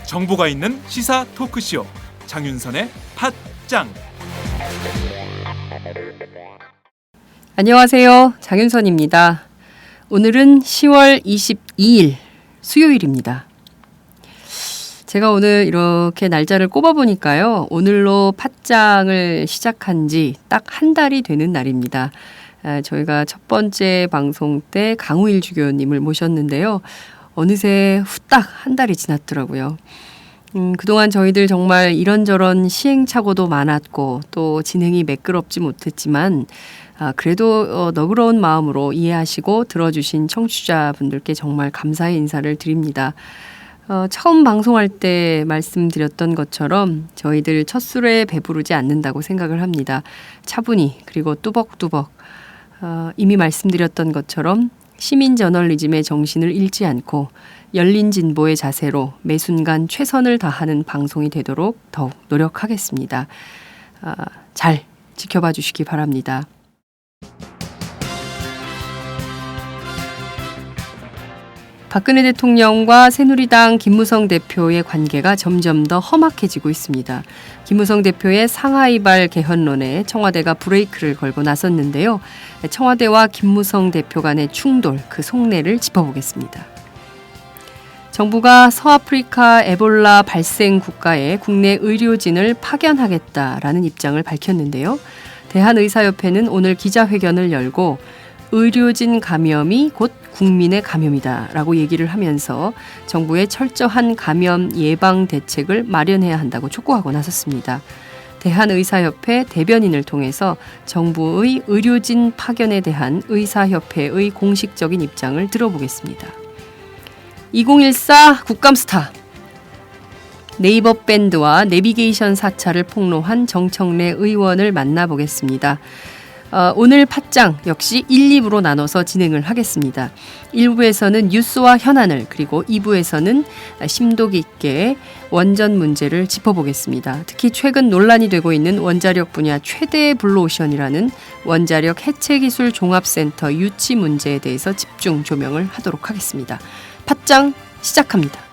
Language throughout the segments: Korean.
정보가 있는 시사 토크쇼 장윤선의 팟짱. 안녕하세요. 장윤선입니다. 오늘은 10월 22일 수요일입니다. 제가 오늘 이렇게 날짜를 꼽아보니까요. 오늘로 팟짱을 시작한 지 딱 한 달이 되는 날입니다. 저희가 첫 번째 방송 때 강우일 주교님을 모셨는데요. 어느새 후딱 한 달이 지났더라고요. 그동안 저희들 정말 이런저런 시행착오도 많았고 또 진행이 매끄럽지 못했지만 그래도 너그러운 마음으로 이해하시고 들어주신 청취자분들께 정말 감사의 인사를 드립니다. 처음 방송할 때 말씀드렸던 것처럼 저희들 첫 술에 배부르지 않는다고 생각을 합니다. 차분히 그리고 뚜벅뚜벅 이미 말씀드렸던 것처럼 시민 저널리즘의 정신을 잃지 않고 열린 진보의 자세로 매 순간 최선을 다하는 방송이 되도록 더욱 노력하겠습니다. 잘 지켜봐 주시기 바랍니다. 박근혜 대통령과 새누리당 김무성 대표의 관계가 점점 더 험악해지고 있습니다. 김무성 대표의 상하이발 개헌론에 청와대가 브레이크를 걸고 나섰는데요. 청와대와 김무성 대표 간의 충돌, 그 속내를 짚어보겠습니다. 정부가 서아프리카 에볼라 발생 국가에 국내 의료진을 파견하겠다라는 입장을 밝혔는데요. 대한의사협회는 오늘 기자회견을 열고 의료진 감염이 곧 국민의 감염이다라고 얘기를 하면서 정부의 철저한 감염 예방 대책을 마련해야 한다고 촉구하고 나섰습니다. 대한의사협회 대변인을 통해서 정부의 의료진 파견에 대한 의사협회의 공식적인 입장을 들어보겠습니다. 2014 국감스타 네이버 밴드와 내비게이션 사찰을 폭로한 정청래 의원을 만나보겠습니다. 오늘 팟짱 역시 1, 2부로 나눠서 진행을 하겠습니다. 1부에서는 뉴스와 현안을 그리고 2부에서는 심도 깊게 원전 문제를 짚어보겠습니다. 특히 최근 논란이 되고 있는 원자력 분야 최대 블루오션이라는 원자력 해체기술 종합센터 유치 문제에 대해서 집중 조명을 하도록 하겠습니다. 팟짱 시작합니다.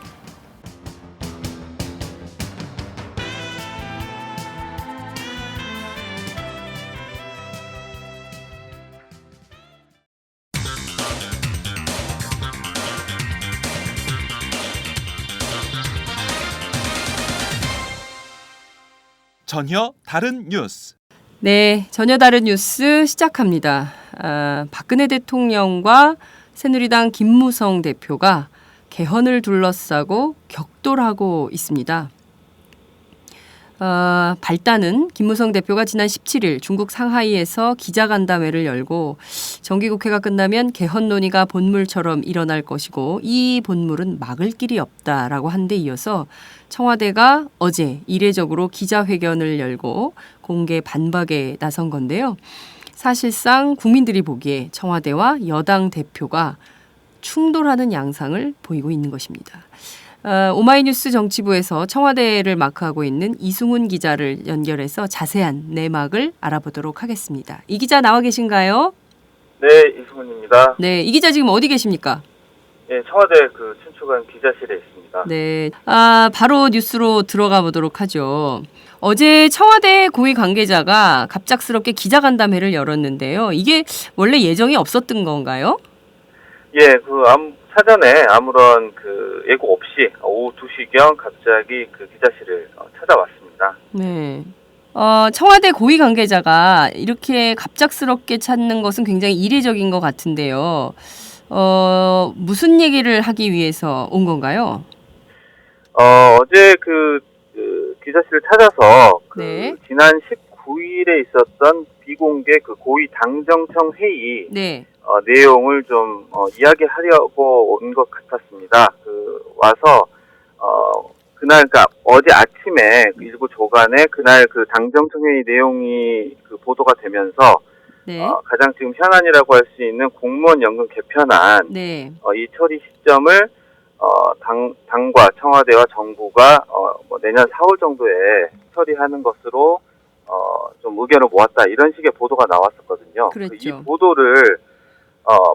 전혀 다른 뉴스. 네, 전혀 다른 뉴스 시작합니다. 박근혜 대통령과 새누리당 김무성 대표가 개헌을 둘러싸고 격돌하고 있습니다. 발단은 김무성 대표가 지난 17일 중국 상하이에서 기자간담회를 열고 정기국회가 끝나면 개헌 논의가 본물처럼 일어날 것이고 이 본물은 막을 길이 없다라고 한 데 이어서 청와대가 어제 이례적으로 기자회견을 열고 공개 반박에 나선 건데요. 사실상 국민들이 보기에 청와대와 여당 대표가 충돌하는 양상을 보이고 있는 것입니다. 오마이뉴스 정치부에서 청와대를 마크하고 있는 이승훈 기자를 연결해서 자세한 내막을 알아보도록 하겠습니다. 이 기자 나와 계신가요? 네, 이승훈입니다. 네, 이 기자 지금 어디 계십니까? 네, 청와대 춘추관 기자실에 있습니다. 네, 바로 뉴스로 들어가 보도록 하죠. 어제 청와대 고위 관계자가 갑작스럽게 기자간담회를 열었는데요. 이게 원래 예정이 없었던 건가요? 예, 사전에 아무런 예고 없이 오후 2시경 갑자기 기자실을 찾아왔습니다. 네. 청와대 고위 관계자가 이렇게 갑작스럽게 찾는 것은 굉장히 이례적인 것 같은데요. 무슨 얘기를 하기 위해서 온 건가요? 어제 기자실을 찾아서 네. 지난 19일에 있었던 비공개 고위 당정청 회의 네. 내용을 좀 이야기하려고 온 것 같았습니다. 와서 그날 어제 아침에 일부 조간에 그날 당정청 회의 내용이 보도가 되면서 네. 가장 지금 현안이라고 할 수 있는 공무원 연금 개편안 네. 이 처리 시점을 당과 청와대와 정부가 뭐 내년 4월 정도에 처리하는 것으로 좀 의견을 모았다 이런 식의 보도가 나왔었거든요. 그랬죠. 이 보도를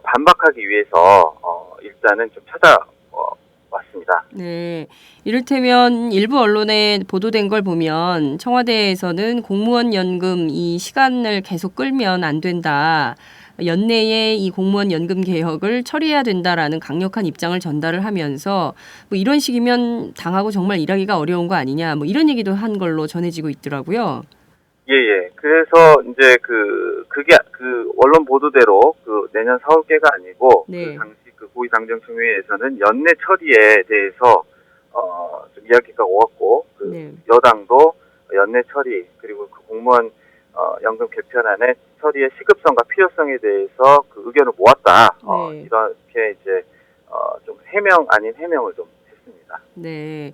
반박하기 위해서 일단은 좀 찾아왔습니다. 네. 이를테면 일부 언론에 보도된 걸 보면 청와대에서는 공무원 연금 이 시간을 계속 끌면 안 된다. 연내에 이 공무원 연금 개혁을 처리해야 된다라는 강력한 입장을 전달을 하면서 뭐 이런 식이면 당하고 정말 일하기가 어려운 거 아니냐 뭐 이런 얘기도 한 걸로 전해지고 있더라고요. 예. 그래서 이제 그게 언론 보도대로 내년 4월께가 아니고 네. 그 당시 고위 당정청회에서는 연내 처리에 대해서 좀 이야기가 오갔고 네. 여당도 연내 처리 그리고 그 공무원 연금 개편안의 처리의 시급성과 필요성에 대해서 그 의견을 모았다. 네. 이렇게 이제 좀 해명 아닌 해명을 좀 했습니다. 네.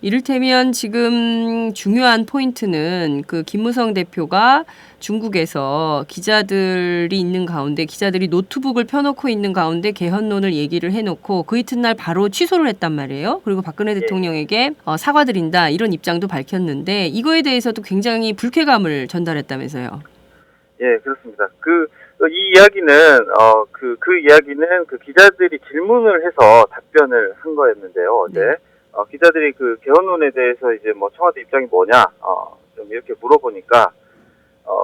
이를테면 지금 중요한 포인트는 그 김무성 대표가 중국에서 기자들이 있는 가운데 기자들이 노트북을 펴놓고 있는 가운데 개헌론을 얘기를 해놓고 그 이튿날 바로 취소를 했단 말이에요. 그리고 박근혜 대통령에게 사과드린다 이런 입장도 밝혔는데 이거에 대해서도 굉장히 불쾌감을 전달했다면서요. 예, 그렇습니다. 이 이야기는 그 이야기는 그 기자들이 질문을 해서 답변을 한 거였는데요. 어제 네. 기자들이 그 개헌론에 대해서 이제 뭐 청와대 입장이 뭐냐 좀 이렇게 물어보니까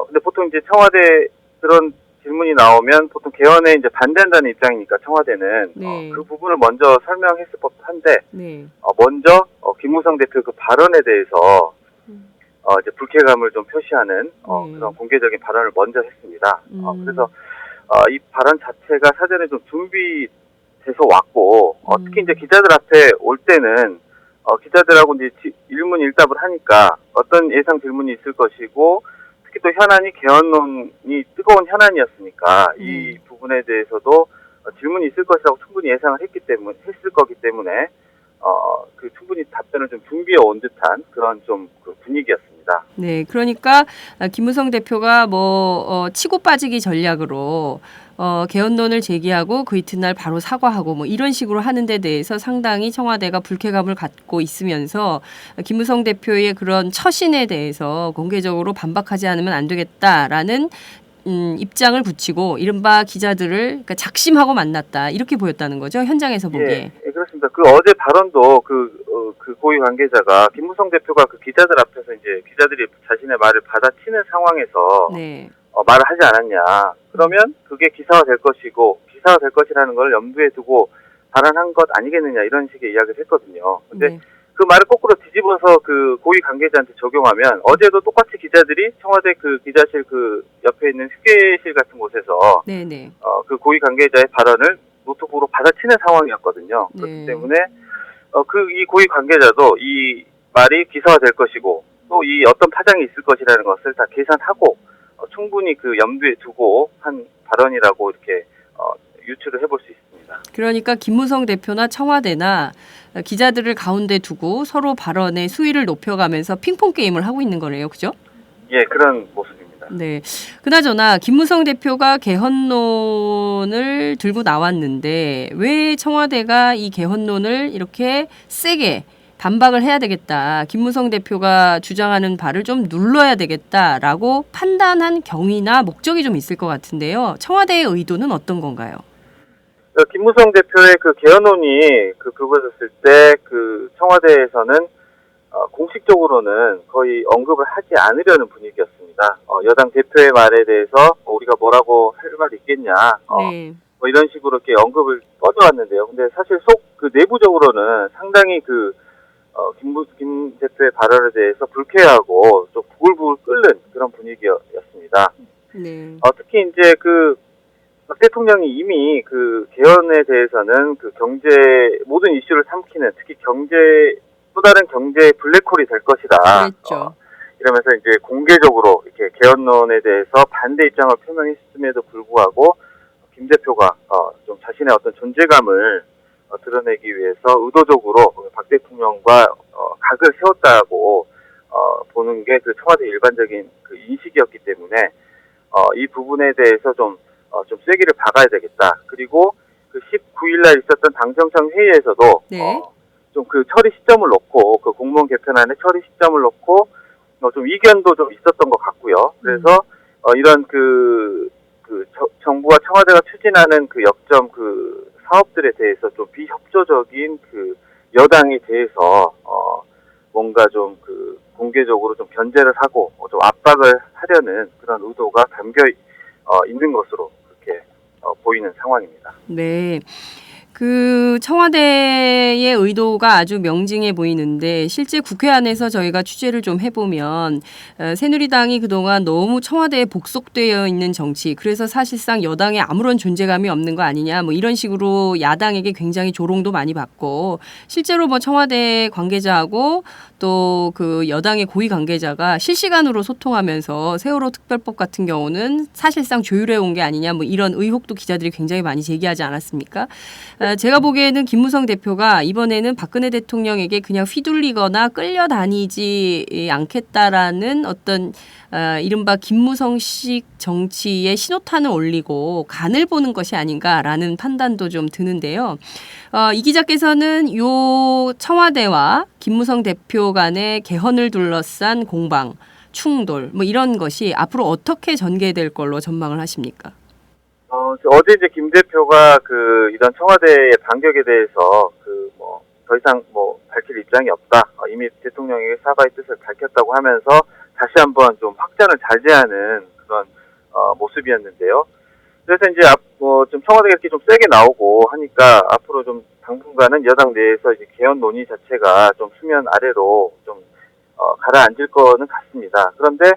근데 보통 이제 청와대 그런 질문이 나오면 보통 개헌에 이제 반대한다는 입장이니까 청와대는 네. 그 부분을 먼저 설명했을 법한데 네. 먼저 김무성 대표 그 발언에 대해서 이제 불쾌감을 좀 표시하는 그런 공개적인 발언을 먼저 했습니다. 그래서 이 발언 자체가 사전에 좀 준비돼서 왔고 특히 이제 기자들 앞에 올 때는 기자들하고 이제 일문일답을 하니까 어떤 예상 질문이 있을 것이고 특히 또 현안이 개헌론이 뜨거운 현안이었으니까 이 부분에 대해서도 질문이 있을 것이라고 충분히 예상을 했을 거기 때문에 충분히 답변을 좀 준비해 온 듯한 그런 좀 그 분위기였습니다. 네, 그러니까 김무성 대표가 치고 빠지기 전략으로 개헌론을 제기하고 그 이튿날 바로 사과하고 뭐 이런 식으로 하는 데 대해서 상당히 청와대가 불쾌감을 갖고 있으면서 김무성 대표의 그런 처신에 대해서 공개적으로 반박하지 않으면 안 되겠다라는 입장을 붙이고 이른바 기자들을 그러니까 작심하고 만났다 이렇게 보였다는 거죠 현장에서 보기에. 예, 그렇습니다. 어제 발언도 그 고위 관계자가 김무성 대표가 그 기자들 앞에서 이제 기자들이 자신의 말을 받아치는 상황에서 네. 말을 하지 않았냐. 그러면 그게 기사화 될 것이고 기사화 될 것이라는 걸 염두에 두고 발언한 것 아니겠느냐 이런 식의 이야기를 했거든요. 근데 네. 그 말을 거꾸로 뒤집어서 그 고위 관계자한테 적용하면 어제도 똑같이 기자들이 청와대 그 기자실 그 옆에 있는 휴게실 같은 곳에서 네네. 그 고위 관계자의 발언을 노트북으로 받아치는 상황이었거든요. 네. 그렇기 때문에 이 고위 관계자도 이 말이 기사화될 것이고 또 이 어떤 파장이 있을 것이라는 것을 다 계산하고 충분히 그 염두에 두고 한 발언이라고 이렇게 유추를 해볼 수 있습니다. 그러니까 김무성 대표나 청와대나 기자들을 가운데 두고 서로 발언의 수위를 높여가면서 핑퐁 게임을 하고 있는 거네요, 그죠? 예, 그런 모습입니다. 네. 그나저나 김무성 대표가 개헌론을 들고 나왔는데 왜 청와대가 이 개헌론을 이렇게 세게 반박을 해야 되겠다. 김무성 대표가 주장하는 바를 좀 눌러야 되겠다라고 판단한 경위나 목적이 좀 있을 것 같은데요. 청와대의 의도는 어떤 건가요? 김무성 대표의 그 개헌론이 불거졌을 때 청와대에서는 공식적으로는 거의 언급을 하지 않으려는 분위기였습니다. 여당 대표의 말에 대해서 우리가 뭐라고 할 말 있겠냐. 네. 뭐 이런 식으로 이렇게 언급을 꺼져왔는데요. 근데 사실 내부적으로는 상당히 김 대표의 발언에 대해서 불쾌하고 좀 부글부글 끓는 그런 분위기였습니다. 네. 특히 이제 박 대통령이 이미 개헌에 대해서는 모든 이슈를 삼키는 특히 또 다른 경제 블랙홀이 될 것이다. 그랬죠. 이러면서 이제 공개적으로 이렇게 개헌론에 대해서 반대 입장을 표명했음에도 불구하고 김 대표가 좀 자신의 어떤 존재감을 드러내기 위해서 의도적으로 박 대통령과 각을 세웠다고 보는 게 청와대 일반적인 인식이었기 때문에 이 부분에 대해서 좀 쐐기를 박아야 되겠다. 그리고 그 19일 날 있었던 당정청 회의에서도 네. 좀 그 처리 시점을 놓고 그 공무원 개편안의 처리 시점을 놓고 좀 이견도 좀 있었던 것 같고요. 그래서 이런 정부와 청와대가 추진하는 그 역점 그 사업들에 대해서 좀 비협조적인 그 여당에 대해서 뭔가 좀 그 공개적으로 좀 견제를 하고 좀 압박을 하려는 그런 의도가 담겨 있는 것으로 그렇게 보이는 상황입니다. 네. 그 청와대의 의도가 아주 명징해 보이는데 실제 국회 안에서 저희가 취재를 좀 해보면 새누리당이 그동안 너무 청와대에 복속되어 있는 정치, 그래서 사실상 여당에 아무런 존재감이 없는 거 아니냐, 뭐 이런 식으로 야당에게 굉장히 조롱도 많이 받고, 실제로 뭐 청와대 관계자하고 또 그 여당의 고위 관계자가 실시간으로 소통하면서 세월호 특별법 같은 경우는 사실상 조율해 온 게 아니냐, 뭐 이런 의혹도 기자들이 굉장히 많이 제기하지 않았습니까? 제가 보기에는 김무성 대표가 이번에는 박근혜 대통령에게 그냥 휘둘리거나 끌려다니지 않겠다라는 어떤 이른바 김무성식 정치의 신호탄을 올리고 간을 보는 것이 아닌가라는 판단도 좀 드는데요. 이 기자께서는 요 청와대와 김무성 대표 간의 개헌을 둘러싼 공방, 충돌 뭐 이런 것이 앞으로 어떻게 전개될 걸로 전망을 하십니까? 어제 이제 김 대표가 이런 청와대의 반격에 대해서 더 이상 밝힐 입장이 없다. 이미 대통령에게 사과의 뜻을 밝혔다고 하면서 다시 한번 좀 확전을 자제하는 그런 모습이었는데요. 그래서 이제 좀 청와대가 이렇게 좀 세게 나오고 하니까 앞으로 좀 당분간은 여당 내에서 이제 개헌 논의 자체가 좀 수면 아래로 좀 가라앉을 거는 같습니다. 그런데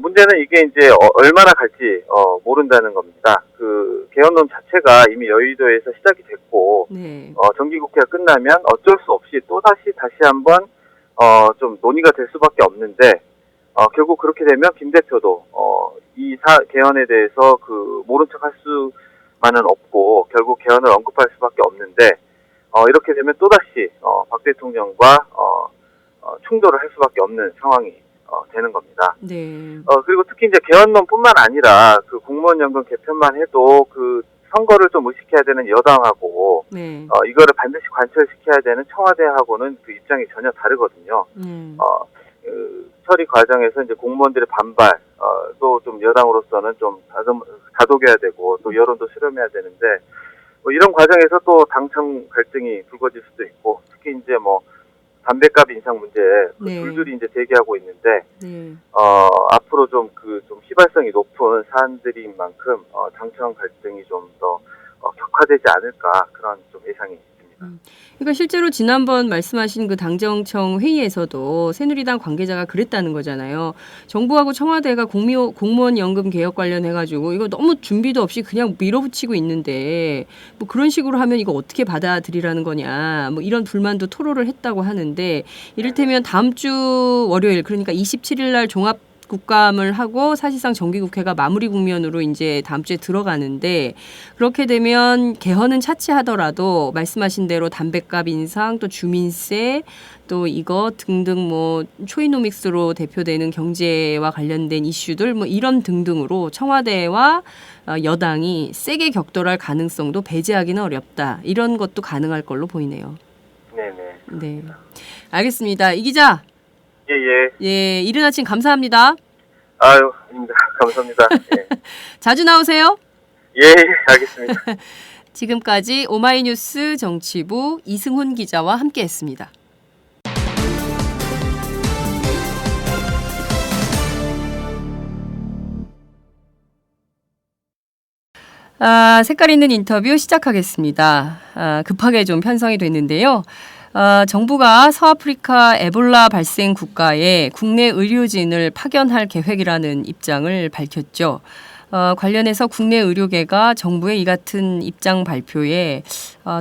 문제는 이게 이제 얼마나 갈지 모른다는 겁니다. 그 개헌론 자체가 이미 여의도에서 시작이 됐고 네. 정기국회가 끝나면 어쩔 수 없이 다시 한번 좀 논의가 될 수밖에 없는데 결국 그렇게 되면 김 대표도 이 개헌에 대해서 모른 척할 수만은 없고 결국 개헌을 언급할 수밖에 없는데 이렇게 되면 또다시 박 대통령과 충돌을 할 수밖에 없는 상황이 되는 겁니다. 네. 그리고 특히 이제 개헌론뿐만 아니라 그 공무원연금 개편만 해도 그 선거를 좀 의식해야 되는 여당하고 네. 이거를 반드시 관철시켜야 되는 청와대하고는 그 입장이 전혀 다르거든요. 처리 과정에서 이제 공무원들의 반발, 또 좀 여당으로서는 좀 다독여야 되고 또 여론도 수렴해야 되는데 이런 과정에서 또 당청 갈등이 불거질 수도 있고 특히 이제 담배값 인상 문제 네. 줄줄이 이제 대기하고 있는데 네. 앞으로 좀 휘발성이 높은 사안들인 만큼 당청 갈등이 좀 더 격화되지 않을까 그런 좀 예상이 있습니다. 그러니까 실제로 지난번 말씀하신 그 당정청 회의에서도 새누리당 관계자가 그랬다는 거잖아요. 정부하고 청와대가 공무원 연금 개혁 관련해가지고 이거 너무 준비도 없이 그냥 밀어붙이고 있는데 뭐 그런 식으로 하면 이거 어떻게 받아들이라는 거냐, 뭐 이런 불만도 토로를 했다고 하는데, 이를테면 다음 주 월요일, 그러니까 27일 날 종합 국감을 하고 사실상 정기국회가 마무리 국면으로 이제 다음 주에 들어가는데, 그렇게 되면 개헌은 차치하더라도 말씀하신 대로 담배값 인상, 또 주민세, 또 이거 등등 뭐 초이노믹스로 대표되는 경제와 관련된 이슈들 뭐 이런 등등으로 청와대와 여당이 세게 격돌할 가능성도 배제하기는 어렵다. 이런 것도 가능할 걸로 보이네요. 네네. 네, 알겠습니다. 이 기자. 예예. 예, 이른 아침 감사합니다. 아유, 아닙니다. 감사합니다. 예. 자주 나오세요. 예, 알겠습니다. 지금까지 오마이뉴스 정치부 이승훈 기자와 함께했습니다. 색깔 있는 인터뷰 시작하겠습니다. 급하게 좀 편성이 됐는데요. 정부가 서아프리카 에볼라 발생 국가에 국내 의료진을 파견할 계획이라는 입장을 밝혔죠. 관련해서 국내 의료계가 정부의 이 같은 입장 발표에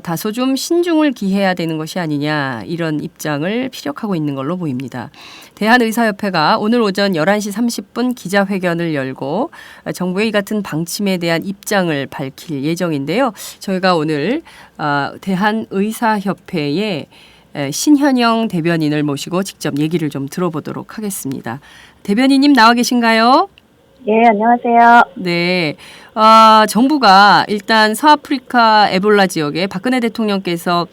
다소 좀 신중을 기해야 되는 것이 아니냐, 이런 입장을 피력하고 있는 걸로 보입니다. 대한의사협회가 오늘 오전 11시 30분 기자회견을 열고 정부의 이 같은 방침에 대한 입장을 밝힐 예정인데요. 저희가 오늘 대한의사협회의 신현영 대변인을 모시고 직접 얘기를 좀 들어보도록 하겠습니다. 대변인님 나와 계신가요? 예, 안녕하세요. 네. 정부가 일단 서아프리카 에볼라 지역에 박근혜 대통령께서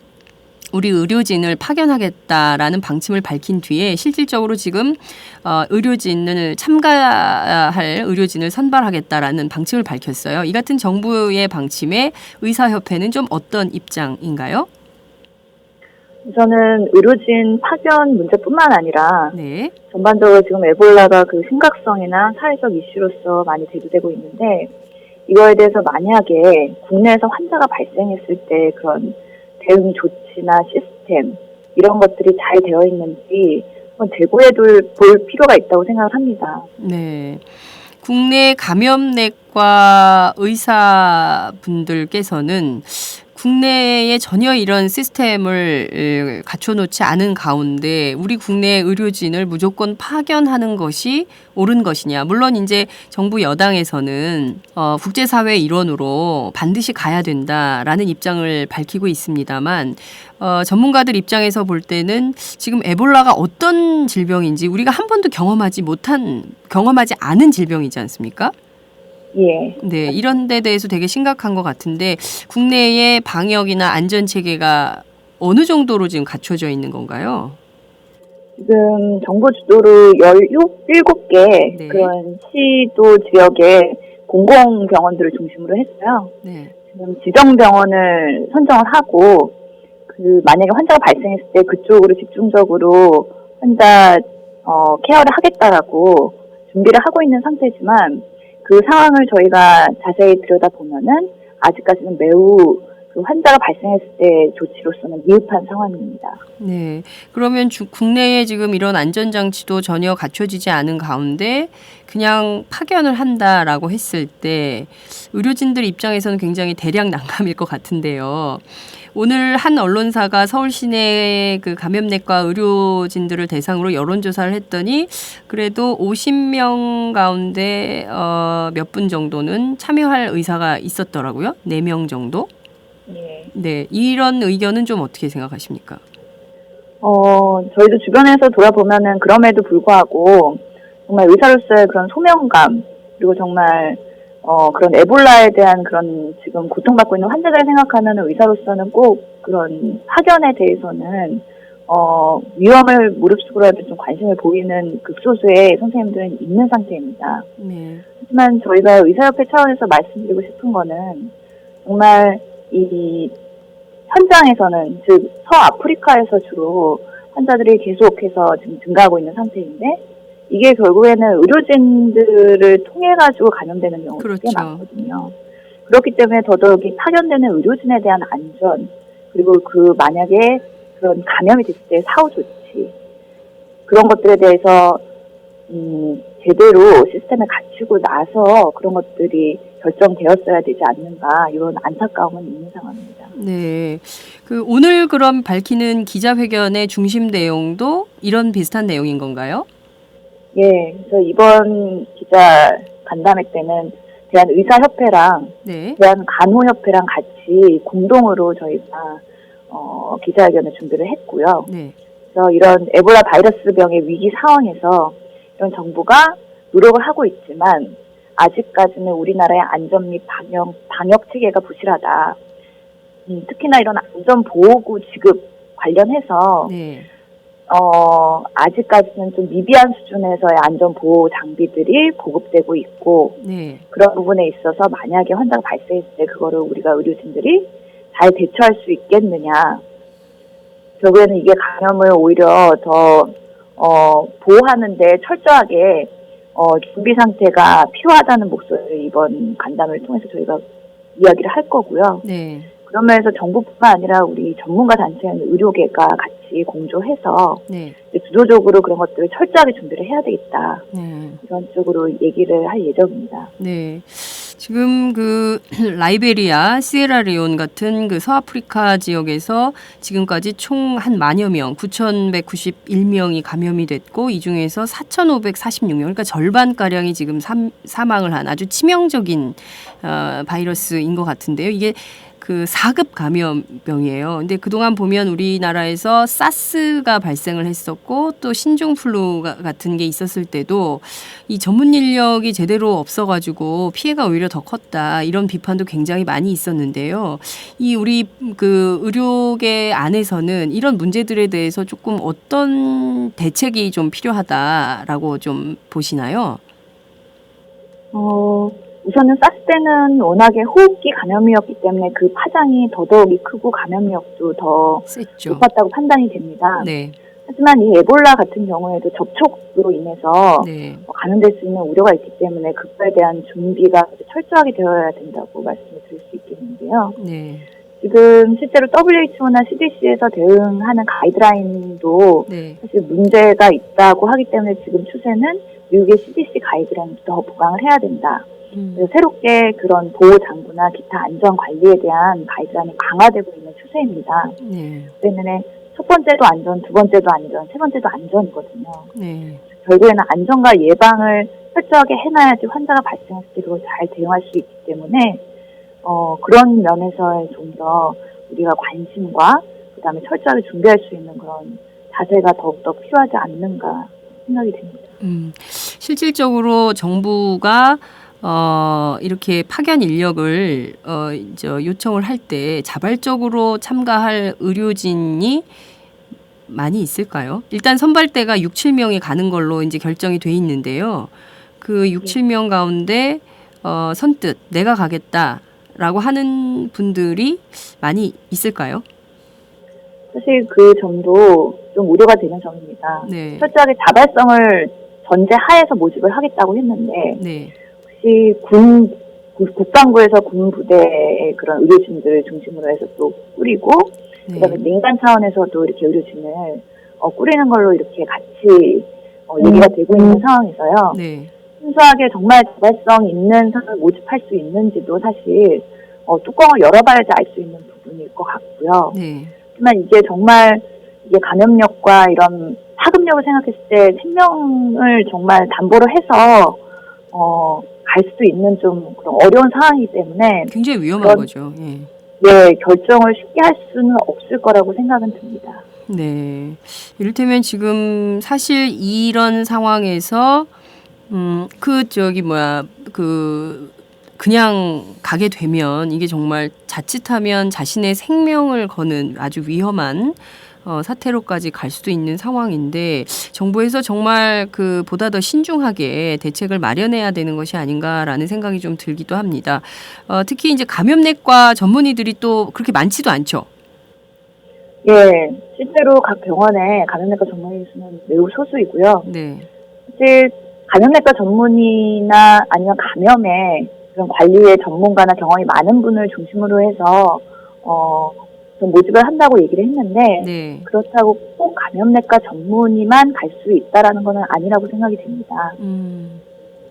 우리 의료진을 파견하겠다라는 방침을 밝힌 뒤에 실질적으로 지금 의료진을 참가할 의료진을 선발하겠다라는 방침을 밝혔어요. 이 같은 정부의 방침에 의사협회는 좀 어떤 입장인가요? 우선은 의료진 파견 문제뿐만 아니라 네. 전반적으로 지금 에볼라가 그 심각성이나 사회적 이슈로서 많이 대두되고 있는데 이거에 대해서 만약에 국내에서 환자가 발생했을 때 그런 대응 조치나 시스템 이런 것들이 잘 되어 있는지 한번 대고해 볼 필요가 있다고 생각합니다. 네. 국내 감염내과 의사분들께서는 국내에 전혀 이런 시스템을 갖춰놓지 않은 가운데 우리 국내 의료진을 무조건 파견하는 것이 옳은 것이냐. 물론 이제 정부 여당에서는 국제사회 일원으로 반드시 가야 된다라는 입장을 밝히고 있습니다만 전문가들 입장에서 볼 때는 지금 에볼라가 어떤 질병인지 우리가 한 번도 경험하지 않은 질병이지 않습니까? 예. 네, 이런 데 대해서 되게 심각한 것 같은데 국내의 방역이나 안전 체계가 어느 정도로 지금 갖춰져 있는 건가요? 지금 정부 주도로 17개 네. 그런 시도 지역의 공공병원들을 중심으로 했어요. 네. 지금 지정병원을 선정을 하고 그 만약에 환자가 발생했을 때 그쪽으로 집중적으로 환자 케어를 하겠다라고 준비를 하고 있는 상태지만 그 상황을 저희가 자세히 들여다보면은 아직까지는 매우 그 환자가 발생했을 때 조치로서는 미흡한 상황입니다. 네. 그러면 국내에 지금 이런 안전장치도 전혀 갖춰지지 않은 가운데 그냥 파견을 한다라고 했을 때 의료진들 입장에서는 굉장히 대략 난감일 것 같은데요. 오늘 한 언론사가 서울 시내 그 감염내과 의료진들을 대상으로 여론조사를 했더니 그래도 50명 가운데 몇 분 정도는 참여할 의사가 있었더라고요. 4명 정도. 예. 네, 이런 의견은 좀 어떻게 생각하십니까? 저희도 주변에서 돌아보면은 그럼에도 불구하고 정말 의사로서의 그런 소명감 그리고 정말 그런 에볼라에 대한 그런 지금 고통받고 있는 환자들을 생각하면 의사로서는 꼭 그런 파견에 대해서는 위험을 무릅쓰고라도 좀 관심을 보이는 극소수의 선생님들은 있는 상태입니다. 네. 하지만 저희가 의사협회 차원에서 말씀드리고 싶은 거는 정말 이 현장에서는 즉 서아프리카에서 주로 환자들이 계속해서 지금 증가하고 있는 상태인데 이게 결국에는 의료진들을 통해 가지고 감염되는 경우가 꽤 그렇죠. 많거든요. 그렇기 때문에 더더욱이 파견되는 의료진에 대한 안전 그리고 그 만약에 그런 감염이 됐을 때 사후 조치 그런 것들에 대해서 제대로 시스템을 갖추고 나서 그런 것들이 결정되었어야 되지 않는가 이런 안타까움은 있는 상황입니다. 네. 그 오늘 그럼 밝히는 기자회견의 중심 내용도 이런 비슷한 내용인 건가요? 예, 그래서 이번 기자 간담회 때는 대한의사협회랑 네. 대한간호협회랑 같이 공동으로 저희가 기자회견을 준비를 했고요. 네. 그래서 이런 에볼라 바이러스 병의 위기 상황에서 이런 정부가 노력을 하고 있지만 아직까지는 우리나라의 안전 및 방역 체계가 부실하다. 특히나 이런 안전보호구 지급 관련해서 네. 아직까지는 좀 미비한 수준에서의 안전보호 장비들이 보급되고 있고 네. 그런 부분에 있어서 만약에 환자가 발생했을 때 그거를 우리가 의료진들이 잘 대처할 수 있겠느냐. 결국에는 이게 감염을 오히려 더 보호하는데 철저하게 준비 상태가 필요하다는 목소리를 이번 간담회를 통해서 저희가 이야기를 할 거고요. 네. 그런 면에서 정부뿐만 아니라 우리 전문가 단체인 의료계가 같이 공조해서 네. 주도적으로 그런 것들을 철저하게 준비를 해야 되겠다. 네. 이런 쪽으로 얘기를 할 예정입니다. 네. 지금 그 라이베리아, 시에라리온 같은 그 서아프리카 지역에서 지금까지 총 한 만여 명, 9,191명이 감염이 됐고 이 중에서 4,546명, 그러니까 절반가량이 지금 사망을 한 아주 치명적인 바이러스인 것 같은데요. 이게 그 4급 감염병이에요. 근데 그동안 보면 우리나라에서 사스가 발생을 했었고 또 신종플루 같은 게 있었을 때도 이 전문 인력이 제대로 없어가지고 피해가 오히려 더 컸다. 이런 비판도 굉장히 많이 있었는데요. 이 우리 그 의료계 안에서는 이런 문제들에 대해서 조금 어떤 대책이 좀 필요하다라고 좀 보시나요? 우선은 사스 때는 워낙에 호흡기 감염이었기 때문에 그 파장이 더더욱이 크고 감염력도 더 셌죠. 높았다고 판단이 됩니다. 네. 하지만 이 에볼라 같은 경우에도 접촉으로 인해서 네. 감염될 수 있는 우려가 있기 때문에 그거에 대한 준비가 철저하게 되어야 된다고 말씀을 드릴 수 있겠는데요. 네. 지금 실제로 WHO나 CDC에서 대응하는 가이드라인도 네. 사실 문제가 있다고 하기 때문에 지금 추세는 미국의 CDC 가이드라인도 더 보강을 해야 된다. 그래서 새롭게 그런 보호 장구나 기타 안전 관리에 대한 가이드라인이 강화되고 있는 추세입니다. 네. 때문에 첫 번째도 안전, 두 번째도 안전, 세 번째도 안전이거든요. 네. 결국에는 안전과 예방을 철저하게 해놔야지 환자가 발생했을 때 그걸 잘 대응할 수 있기 때문에 그런 면에서 좀 더 우리가 관심과 그다음에 철저하게 준비할 수 있는 그런 자세가 더욱더 필요하지 않는가 생각이 됩니다. 실질적으로 정부가 이렇게 파견 인력을 요청을 할 때 자발적으로 참가할 의료진이 많이 있을까요? 일단 선발대가 6, 7명이 가는 걸로 이제 결정이 돼 있는데요. 그 6, 7명 가운데 선뜻 내가 가겠다라고 하는 분들이 많이 있을까요? 사실 그 점도 좀 우려가 되는 점입니다. 네. 철저하게 자발성을 전제하에서 모집을 하겠다고 했는데 네. 혹시 국방부에서 군 부대의 그런 의료진들을 중심으로 해서 또 꾸리고 네. 그다음에 민간 차원에서도 이렇게 의료진을 꾸리는 걸로 이렇게 같이 얘기가 되고 있는 상황에서요. 네. 순수하게 정말 자발성 있는 사람을 모집할 수 있는지도 사실 뚜껑을 열어봐야지 알 수 있는 부분일 것 같고요. 네. 하지만 이게 정말 이게 감염력과 이런 파급력을 생각했을 때 생명을 정말 담보로 해서 갈 수도 있는 좀 그런 어려운 상황이기 때문에 굉장히 위험한 거죠. 예. 네, 결정을 쉽게 할 수는 없을 거라고 생각은 듭니다. 네. 이를테면 지금 사실 이런 상황에서 그냥 가게 되면 이게 정말 자칫하면 자신의 생명을 거는 아주 위험한 사태로까지 갈 수도 있는 상황인데 정부에서 정말 그 보다 더 신중하게 대책을 마련해야 되는 것이 아닌가라는 생각이 좀 들기도 합니다. 특히 이제 감염내과 전문의들이 또 그렇게 많지도 않죠. 예, 실제로 각 병원에 감염내과 전문의 수는 매우 소수이고요. 네. 사실 감염내과 전문의나 아니면 감염에 그런 관리의 전문가나 경험이 많은 분을 중심으로 해서 좀 모집을 한다고 얘기를 했는데 네. 그렇다고 꼭 감염내과 전문의만 갈 수 있다라는 것은 아니라고 생각이 됩니다.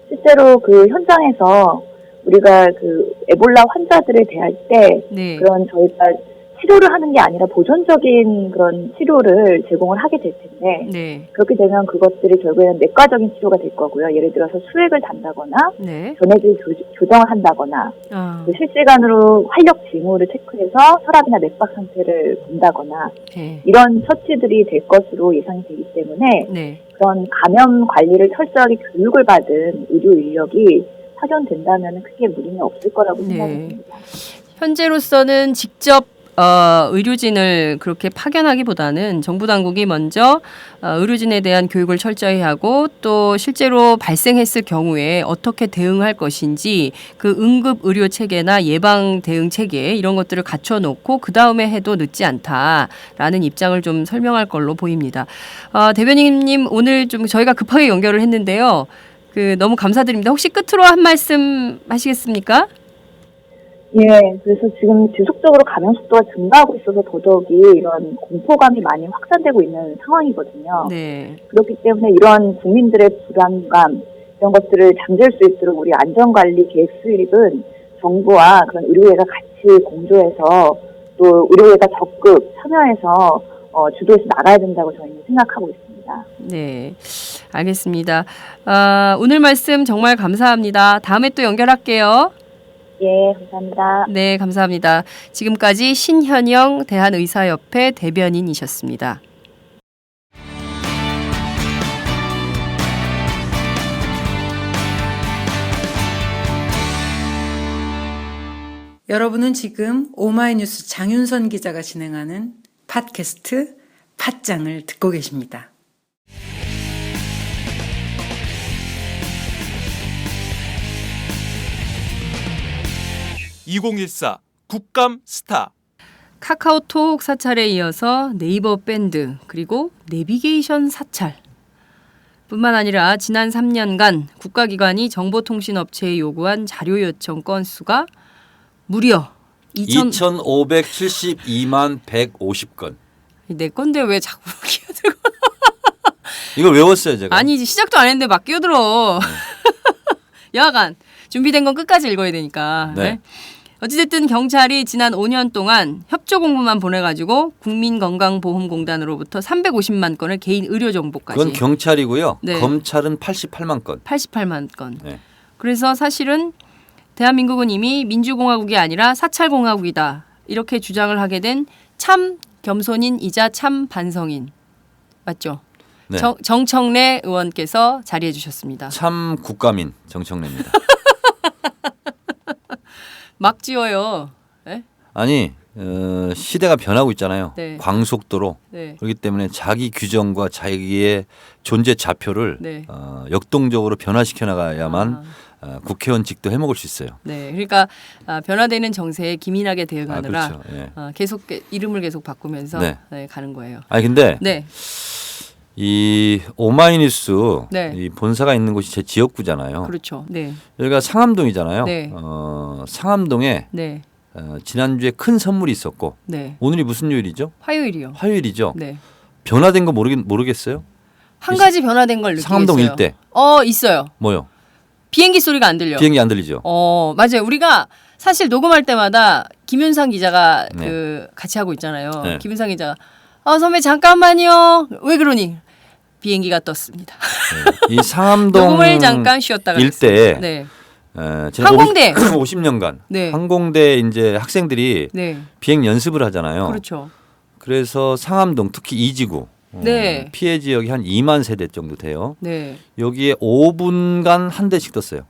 실제로 그 현장에서 우리가 그 에볼라 환자들을 대할 때 네. 그런 저희가 치료를 하는 게 아니라 보존적인 그런 치료를 제공을 하게 될 텐데 네. 그렇게 되면 그것들이 결국에는 내과적인 치료가 될 거고요. 예를 들어서 수액을 단다거나 네. 전해질 조정을 한다거나 아, 그 실시간으로 활력 징후를 체크해서 혈압이나 맥박 상태를 본다거나 네. 이런 처치들이 될 것으로 예상이 되기 때문에 네. 그런 감염 관리를 철저하게 교육을 받은 의료 인력이 파견된다면 크게 무리는 없을 거라고 네. 생각합니다. 현재로서는 직접 의료진을 그렇게 파견하기보다는 정부 당국이 먼저 의료진에 대한 교육을 철저히 하고 또 실제로 발생했을 경우에 어떻게 대응할 것인지 그 응급 의료 체계나 예방 대응 체계 이런 것들을 갖춰 놓고 그 다음에 해도 늦지 않다라는 입장을 좀 설명할 걸로 보입니다. 대변인님 오늘 좀 저희가 급하게 연결을 했는데요. 너무 감사드립니다. 혹시 끝으로 한 말씀 하시겠습니까? 예, 그래서 지금 지속적으로 감염 속도가 증가하고 있어서 더더욱이 이런 공포감이 많이 확산되고 있는 상황이거든요. 네. 그렇기 때문에 이런 국민들의 불안감 이런 것들을 잠재울 수 있도록 우리 안전관리 계획 수립은 정부와 그런 의료회가 같이 공조해서 또 의료회가 적극 참여해서 주도해서 나가야 된다고 저희는 생각하고 있습니다. 네, 알겠습니다. 오늘 말씀 정말 감사합니다. 다음에 또 연결할게요. 예, 감사합니다. 네, 감사합니다. 지금까지 신현영 대한의사협회 대변인이셨습니다. 여러분은 지금 오마이뉴스 장윤선 기자가 진행하는 팟캐스트 팟짱을 듣고 계십니다. (2014) 국감 스타. 카카오톡 사찰에 이어서 네이버 밴드 그리고 내비게이션 사찰 뿐만 아니라 지난 3년간 국가기관이 정보통신업체에 요구한 자료 요청 건수가 무려 2,572만 150건. 내 건데 왜 자꾸 끼어들고 이걸 외웠어요 제가. 아니지 시작도 안 했는데 막 끼어들어. 여하간 준비된 건 끝까지 읽어야 되니까. 네. 네. 어찌됐든 경찰이 지난 5년 동안 협조 공문만 보내가지고 국민건강보험공단으로부터 350만 건을 개인 의료 정보까지. 그건 경찰이고요. 네. 검찰은 88만 건. 88만 건. 네. 그래서 사실은 대한민국은 이미 민주공화국이 아니라 사찰공화국이다. 이렇게 주장을 하게 된 참 겸손인이자 참 반성인. 맞죠? 네. 정청래 의원께서 자리해 주셨습니다. 참 국가민 정청래입니다. 막 지어요. 네? 아니 시대가 변하고 있잖아요. 네. 광속도로. 네. 그렇기 때문에 자기 규정과 자기의 존재 좌표를 네. 역동적으로 변화시켜 나가야만 국회의원직도 해먹을 수 있어요. 네, 그러니까 변화되는 정세에 기민하게 대응하느라 그렇죠. 예. 계속 이름을 계속 바꾸면서 네. 네, 가는 거예요. 아니 근데 네, 이 오마이뉴스 네. 이 본사가 있는 곳이 제 지역구잖아요. 그렇죠. 네, 여기가 상암동이잖아요. 네. 상암동에 네, 지난주에 큰 선물이 있었고 네. 오늘이 무슨 요일이죠? 화요일이요. 화요일이죠. 네, 변화된 거 모르겠어요? 한 가지 변화된 걸 느끼겠어요. 상암동 일대. 있어요. 뭐요? 비행기 소리가 안 들려. 비행기 안 들리죠? 맞아요. 우리가 사실 녹음할 때마다 김윤상 기자가 네. 같이 하고 있잖아요. 네. 김윤상 기자가 선배 잠깐만요. 왜 그러니? 비행기가 떴습니다. 네. 이 상암동 녹음을 잠깐 쉬었다가 일대에 네. 지난 항공대. 50년간 네. 항공대 이제 학생들이 네. 비행 연습을 하잖아요. 그렇죠. 그래서 상암동 특히 이지구 네. 피해 지역이 한 2만 세대 정도 돼요. 네. 여기에 5분간 한 대씩 떴어요.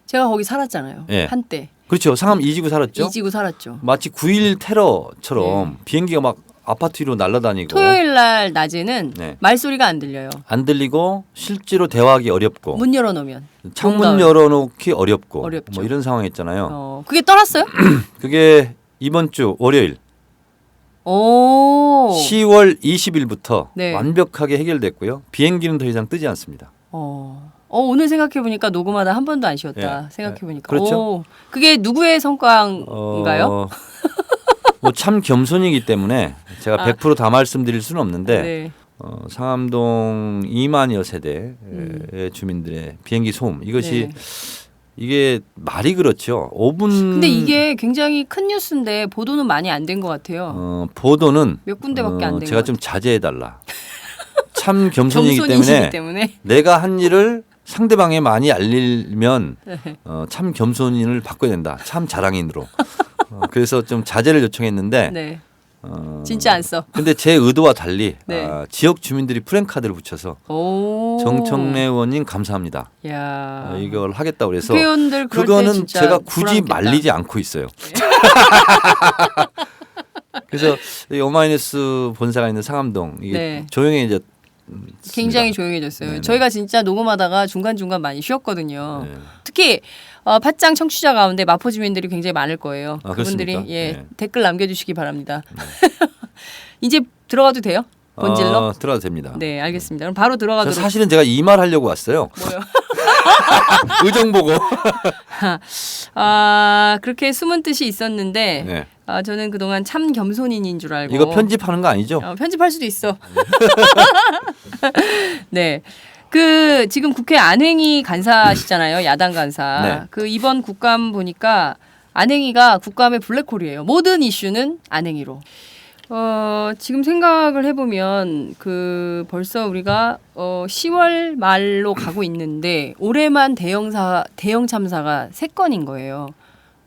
제가 거기 살았잖아요. 네. 한때. 그렇죠. 상암 이지구 살았죠. 이지구 살았죠. 마치 9.11 테러처럼 비행기가 막 아파트 위로 날아다니고 토요일 날 낮에는 네. 말소리가 안 들려요. 안 들리고 실제로 대화하기 어렵고 문 열어놓으면. 창문 뭔가 열어놓기 어렵고 어렵죠. 뭐 이런 상황이었잖아요. 그게 떠났어요? 그게 이번 주 월요일 오. 10월 20일부터 네. 완벽하게 해결됐고요. 비행기는 더 이상 뜨지 않습니다. 오늘 생각해 보니까 녹음하다 한 번도 안 쉬었다. 네. 생각해 보니까. 그렇죠. 그게 누구의 성과인가요? 뭐 참 겸손이기 때문에 제가 100% 다 말씀드릴 수는 없는데 네. 상암동 2만여 세대의 주민들의 비행기 소음 이것이 네. 이게 말이 그렇죠. 5분. 근데 이게 굉장히 큰 뉴스인데 보도는 많이 안 된 것 같아요. 보도는 몇 군데밖에 안 된 것 제가 좀 자제해 달라. 참 겸손이기 겸손이시기 때문에 때문에. 내가 한 일을 상대방에 많이 알리면 네. 참 겸손인을 바꿔야 된다. 참 자랑인으로. 그래서 좀 자제를 요청했는데 네. 진짜 안 써. 근데 제 의도와 달리 네. 지역 주민들이 프랭카드를 붙여서 오. 정청래 의원님 감사합니다. 야. 이걸 하겠다고 그래서 국회의원들 그럴 때 그거는 진짜 제가 굳이 불안하겠다. 말리지 않고 있어요. 그래서 이 오마이뉴스 본사가 있는 상암동 이게 네. 조용해졌. 굉장히 조용해졌어요. 네네. 저희가 진짜 녹음하다가 중간중간 많이 쉬었거든요. 네. 특히 팟짱 청취자 가운데 마포 주민들이 굉장히 많을 거예요. 그분들이 그렇습니까? 네. 댓글 남겨주시기 바랍니다. 이제 들어가도 돼요? 본질로? 들어가도 됩니다. 네, 알겠습니다. 그럼 바로 들어가도록. 사실은 제가 이 말 하려고 왔어요. 뭐요? 의정 보고. 그렇게 숨은 뜻이 있었는데 네. 저는 그동안 참 겸손인인 줄 알고. 이거 편집하는 거 아니죠? 편집할 수도 있어. 네. 지금 국회 안행위 간사시잖아요. 야당 간사. 네. 이번 국감 보니까 안행위가 국감의 블랙홀이에요. 모든 이슈는 안행위로. 지금 생각을 해보면 벌써 우리가 10월 말로 가고 있는데 올해만 대형 참사가 3건인 거예요.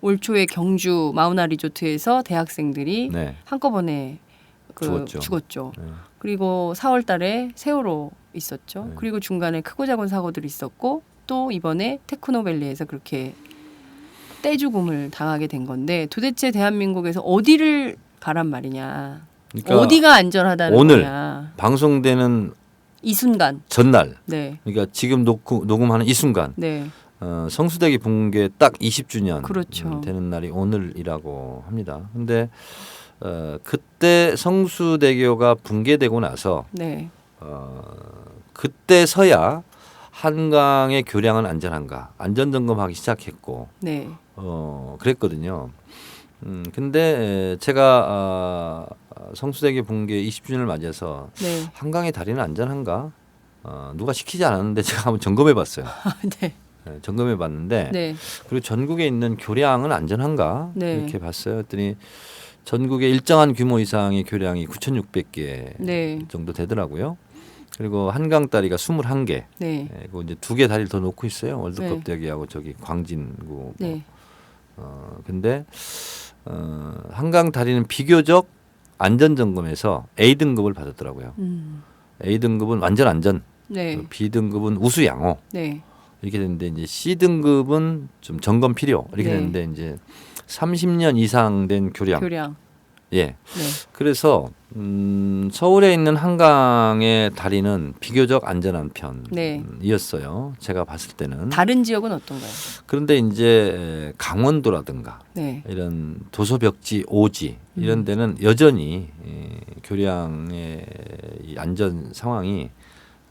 올 초에 경주 마우나 리조트에서 대학생들이 네. 한꺼번에 죽었죠. 네. 그리고 4월 달에 세월호 있었죠. 네. 그리고 중간에 크고 작은 사고들이 있었고 또 이번에 테크노밸리에서 그렇게 떼죽음을 당하게 된 건데 도대체 대한민국에서 어디를 가란 말이냐. 그러니까 어디가 안전하다는 오늘 거냐. 방송되는 이 순간. 전날, 네. 그러니까 지금 녹음하는 이 순간 네. 성수대교 붕괴 딱 20주년 그렇죠. 되는 날이 오늘이라고 합니다. 근데 그때 성수대교가 붕괴되고 나서 네. 그때서야 한강의 교량은 안전한가 안전점검하기 시작했고 네. 그랬거든요. 근데 제가 성수대교 붕괴 20주년을 맞이해서 네. 한강의 다리는 안전한가 누가 시키지 않았는데 제가 한번 점검해봤어요. 네. 네, 점검해봤는데 네. 그리고 전국에 있는 교량은 안전한가 네. 이렇게 봤어요. 그랬더니 전국에 일정한 규모 이상의 교량이 9,600개 네. 정도 되더라고요. 그리고 한강 다리가 21개. 네. 그리고 이제 2개 다리를 더 놓고 있어요. 월드컵 네. 대기하고 저기 광진구. 네. 근데 한강 다리는 비교적 안전 점검에서 A 등급을 받았더라고요. A 등급은 완전 안전. 네. B 등급은 우수 양호. 네. 이렇게 됐는데 이제 C 등급은 좀 점검 필요. 이렇게 네. 됐는데 이제 30년 이상 된 교량. 교량. 예. 네. 그래서 서울에 있는 한강의 다리는 비교적 안전한 네. 편이었어요. 제가 봤을 때는. 다른 지역은 어떤가요? 그런데 이제 강원도라든가 네. 이런 도소벽지, 오지 이런 데는 여전히 교량의 이 안전 상황이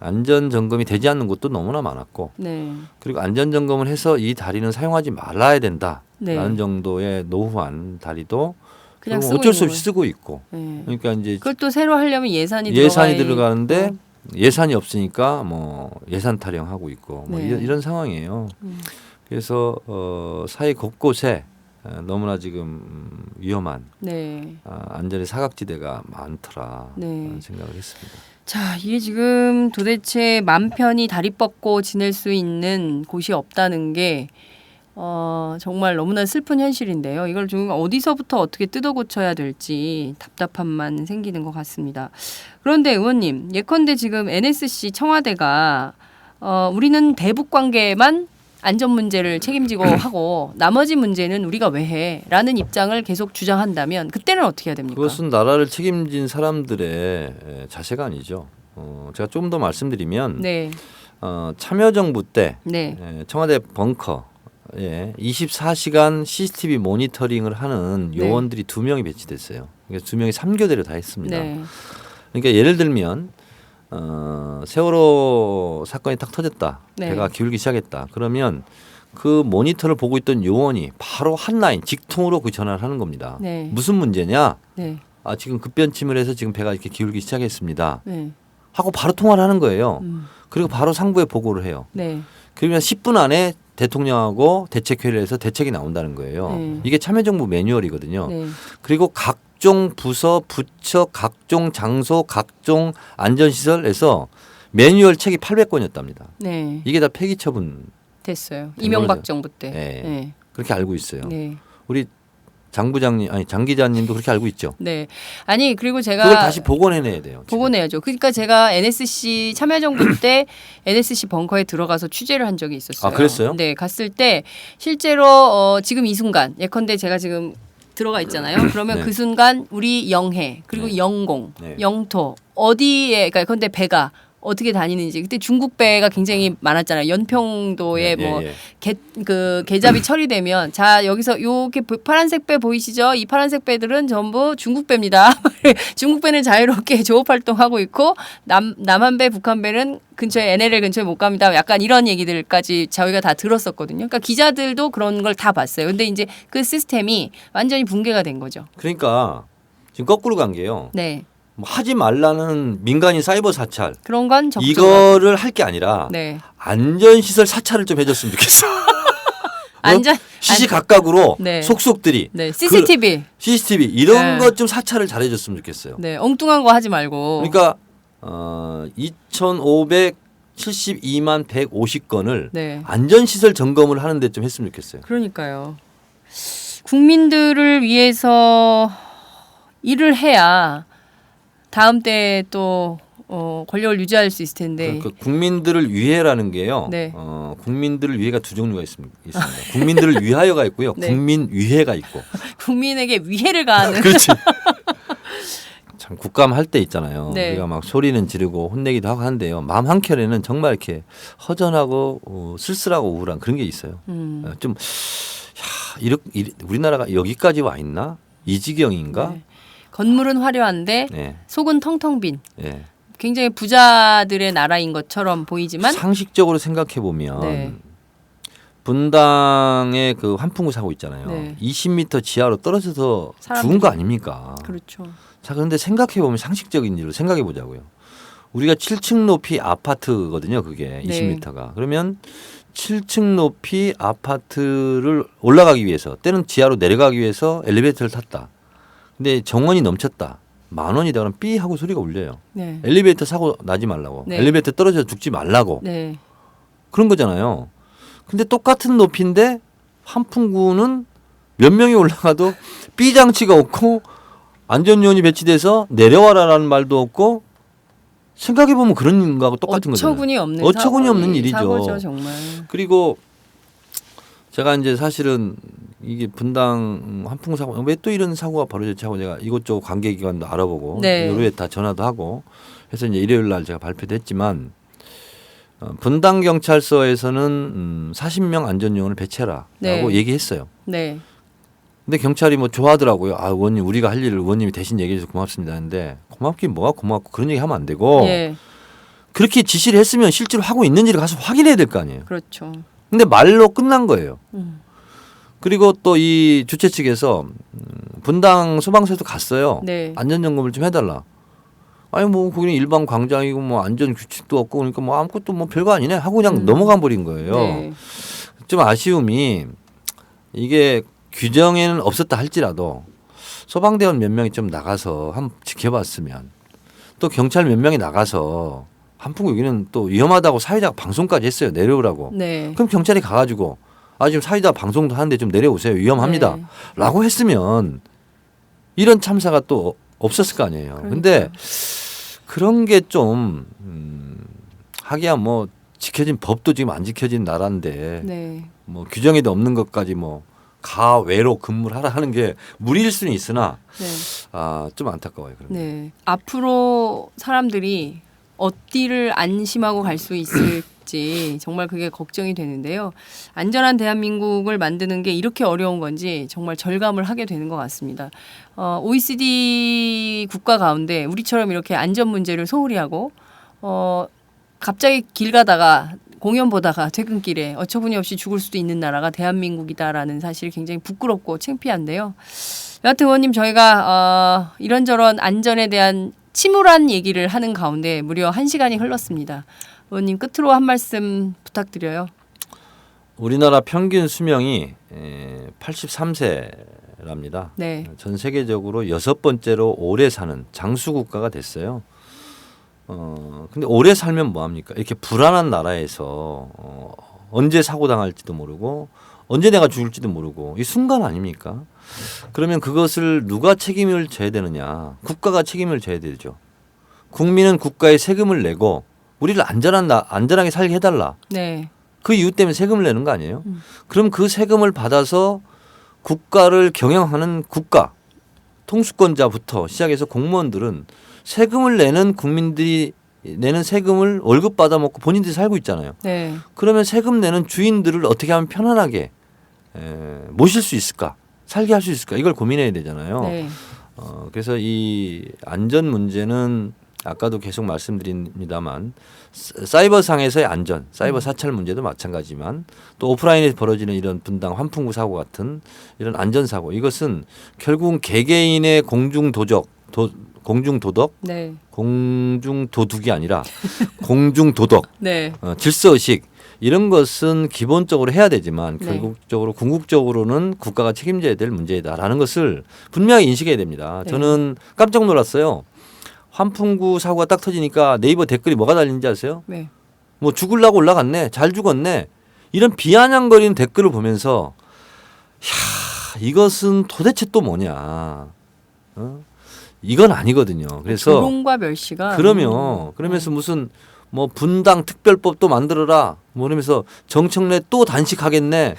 안전 점검이 되지 않는 곳도 너무나 많았고 네. 그리고 안전 점검을 해서 이 다리는 사용하지 말아야 된다라는 네. 정도의 노후한 다리도 그냥 그럼 쓰고 어쩔 수 있는 없이 쓰고 있고 네. 그러니까 이제 그걸 또 새로 하려면 예산이 들어가는데 예산이 없으니까 뭐 예산 타령하고 있고 뭐 네. 이런 상황이에요. 그래서 사회 곳곳에 너무나 지금 위험한 네. 안전의 사각지대가 많더라 네. 생각을 했습니다. 자, 이게 지금 도대체 맘 편히 다리 뻗고 지낼 수 있는 곳이 없다는 게 정말 너무나 슬픈 현실인데요. 이걸 좀 어디서부터 어떻게 뜯어 고쳐야 될지 답답함만 생기는 것 같습니다. 그런데 의원님, 예컨대 지금 NSC 청와대가 우리는 대북 관계만 안전 문제를 책임지고 하고 나머지 문제는 우리가 왜 해? 라는 입장을 계속 주장한다면 그때는 어떻게 해야 됩니까? 그것은 나라를 책임진 사람들의 자세가 아니죠. 제가 좀 더 말씀드리면 네. 참여정부 때 네. 청와대 벙커 24시간 CCTV 모니터링을 하는 네. 요원들이 2명이 배치됐어요. 그러니까 2명이 3교대를 다 했습니다. 네. 그러니까 예를 들면 세월호 사건이 딱 터졌다. 네. 배가 기울기 시작했다. 그러면 그 모니터를 보고 있던 요원이 바로 한라인 직통으로 그 전화를 하는 겁니다. 네. 무슨 문제냐? 네. 지금 급변침을 해서 지금 배가 이렇게 기울기 시작했습니다. 네. 하고 바로 통화를 하는 거예요. 음. 그리고 바로 상부에 보고를 해요. 네. 그러면 10분 안에 대통령하고 대책회의를 해서 대책이 나온다는 거예요. 네. 이게 참여정부 매뉴얼이거든요. 네. 그리고 각종 부서, 부처, 각종 장소, 각종 안전시설에서 매뉴얼 책이 800권이었답니다. 네. 이게 다 폐기 처분 됐어요. 된 이명박 거죠. 정부 때. 네. 네. 그렇게 알고 있어요. 네. 우리 장 부장님, 장 기자님도 그렇게 알고 있죠. 네. 아니 그리고 제가 그걸 다시 복원해내야 돼요. 지금. 복원해야죠. 그러니까 제가 NSC 참여정부 때 NSC 벙커에 들어가서 취재를 한 적이 있었어요. 그랬어요? 네, 갔을 때 실제로 지금 이 순간 예컨대 제가 지금 들어가 있잖아요. 그러면 네. 그 순간 우리 영해 그리고 네. 영공, 네. 영토 어디에 그러니까 예컨대 배가 어떻게 다니는지 그때 중국 배가 굉장히 많았잖아요. 연평도에 뭐 계잡이 처리되면 자 여기서 요렇게 파란색 배 보이시죠? 이 파란색 배들은 전부 중국 배입니다. 중국 배는 자유롭게 조업 활동하고 있고 남한 배, 북한 배는 근처에 NLL 근처에 못 갑니다. 약간 이런 얘기들까지 저희가 다 들었었거든요. 그러니까 기자들도 그런 걸 다 봤어요. 근데 이제 그 시스템이 완전히 붕괴가 된 거죠. 그러니까 지금 거꾸로 간 게요. 네. 뭐 하지 말라는 민간인 사이버 사찰 그런 건 적극적으로 이거를 할 게 아니라 네. 안전시설 사찰을 좀 해줬으면 좋겠어. 안전 시시각각으로 네. 속속들이 네, CCTV. CCTV 이런 네. 것 좀 사찰을 잘해줬으면 좋겠어요. 네, 엉뚱한 거 하지 말고. 그러니까 2,572만 150건을 네. 안전시설 점검을 하는데 좀 했으면 좋겠어요. 그러니까요. 국민들을 위해서 일을 해야 다음 때 또 권력을 유지할 수 있을 텐데. 그 국민들을 위해라는 게요. 네. 국민들을 위해가 두 종류가 있습니다. 국민들을 위하여가 있고요. 네. 국민 위해가 있고. 국민에게 위해를 가하는. 그렇지. 참 국감 할 때 있잖아요. 네. 우리가 막 소리는 지르고 혼내기도 하고 하는데요. 마음 한켠에는 정말 이렇게 허전하고 쓸쓸하고 우울한 그런 게 있어요. 좀 우리나라가 여기까지 와 있나? 이 지경인가? 네. 건물은 화려한데 네. 속은 텅텅 빈. 네. 굉장히 부자들의 나라인 것처럼 보이지만 상식적으로 생각해 보면 네. 분당의 그 환풍구 사고 있잖아요. 네. 20m 지하로 떨어져서 사람들이- 죽은 거 아닙니까? 그렇죠. 자, 그런데 생각해 보면 상식적인 일로 생각해 보자고요. 우리가 7층 높이 아파트거든요. 그게 네. 20m가. 그러면 7층 높이 아파트를 올라가기 위해서 때는 지하로 내려가기 위해서 엘리베이터를 탔다. 근데 정원이 넘쳤다. 10,000원이다. 그러면 삐 하고 소리가 울려요. 네. 엘리베이터 사고 나지 말라고. 네. 엘리베이터 떨어져 죽지 말라고. 네. 그런 거잖아요. 근데 똑같은 높이인데 환풍구는 몇 명이 올라가도 삐 장치가 없고 안전요원이 배치돼서 내려와라라는 말도 없고 생각해 보면 그런 거하고 똑같은 거잖아요. 어처구니 없는 어처구니 없는 일이죠. 사고죠, 정말. 그리고 제가 이제 사실은 이게 분당 환풍구 사고 왜 또 이런 사고가 벌어졌지 하고 제가 이것저것 관계기관도 알아보고 네. 여루에 다 전화도 하고 해서 이제 일요일 날 제가 발표도 했지만 분당 경찰서에서는 40명 안전요원을 배치해라라고 네. 얘기했어요. 네. 근데 경찰이 뭐 좋아하더라고요. 아, 의원님 우리가 할 일을 의원님이 대신 얘기해 줘서 고맙습니다 하는데 고맙긴 뭐가 고맙고 그런 얘기 하면 안 되고 예. 그렇게 지시를 했으면 실제로 하고 있는지를 가서 확인해야 될 거 아니에요. 그렇죠. 근데 말로 끝난 거예요. 음. 그리고 또 이 주최 측에서 분당 소방서에도 갔어요. 네. 안전점검을 좀 해달라. 아니 뭐 거기는 일반 광장이고 뭐 안전 규칙도 없고 그러니까 뭐 아무것도 뭐 별거 아니네 하고 그냥 넘어가 버린 거예요. 네. 좀 아쉬움이 이게 규정에는 없었다 할지라도 소방대원 몇 명이 좀 나가서 한번 지켜봤으면 또 경찰 몇 명이 나가서 환풍구 여기는 또 위험하다고 사회자가 방송까지 했어요. 내려오라고. 네. 그럼 경찰이 가가지고 아 지금 사회자 방송도 하는데 좀 내려오세요. 위험합니다. 네. 라고 했으면 이런 참사가 또 없었을 거 아니에요. 근데 그런 게 좀 하기야 뭐 지켜진 법도 지금 안 지켜진 나라인데 네. 뭐 규정에도 없는 것까지 뭐 가외로 근무를 하라 하는 게 무리일 수는 있으나 네. 좀 안타까워요. 그런 게. 네. 앞으로 사람들이 어디를 안심하고 갈 수 있을지 정말 그게 걱정이 되는데요. 안전한 대한민국을 만드는 게 이렇게 어려운 건지 정말 절감을 하게 되는 것 같습니다. OECD 국가 가운데 우리처럼 이렇게 안전 문제를 소홀히 하고 갑자기 길 가다가 공연 보다가 퇴근길에 어처구니 없이 죽을 수도 있는 나라가 대한민국이다라는 사실이 굉장히 부끄럽고 창피한데요. 여하튼 의원님 저희가 이런저런 안전에 대한 침울한 얘기를 하는 가운데 무려 1시간이 흘렀습니다. 의원님 끝으로 한 말씀 부탁드려요. 우리나라 평균 수명이 83세랍니다. 네. 전 세계적으로 6번째로 오래 사는 장수 국가가 됐어요. 근데 오래 살면 뭐 합니까? 이렇게 불안한 나라에서 언제 사고 당할지도 모르고 언제 내가 죽을지도 모르고 이 순간 아닙니까? 그러면 그것을 누가 책임을 져야 되느냐? 국가가 책임을 져야 되죠. 국민은 국가에 세금을 내고 우리를 안전하게 살게 해달라. 네. 그 이유 때문에 세금을 내는 거 아니에요? 그럼 그 세금을 받아서 국가를 경영하는 국가, 통수권자부터 시작해서 공무원들은 세금을 내는 국민들이 내는 세금을 월급 받아먹고 본인들이 살고 있잖아요. 네. 그러면 세금 내는 주인들을 어떻게 하면 편안하게 모실 수 있을까? 살게 할 수 있을까? 이걸 고민해야 되잖아요. 네. 그래서 이 안전 문제는 아까도 계속 말씀드립니다만 사이버상에서의 안전, 사이버 사찰 문제도 마찬가지지만 또 오프라인에서 벌어지는 이런 분당 환풍구 사고 같은 이런 안전 사고 이것은 결국은 개개인의 공중도덕, 네. 공중도둑이 아니라 공중도덕, 네. 질서의식 이런 것은 기본적으로 해야 되지만 네. 결국적으로 궁극적으로는 국가가 책임져야 될 문제다라는 것을 분명히 인식해야 됩니다. 네. 저는 깜짝 놀랐어요. 환풍구 사고가 딱 터지니까 네이버 댓글이 뭐가 달리는지 아세요? 네. 뭐 죽으려고 올라갔네. 잘 죽었네. 이런 비아냥거리는 댓글을 보면서 이것은 도대체 또 뭐냐? 이건 아니거든요. 그래서 조롱과 멸시가 그러면서 무슨 뭐 분당 특별법도 만들어라. 뭐 이러면서 정청래 또 단식하겠네.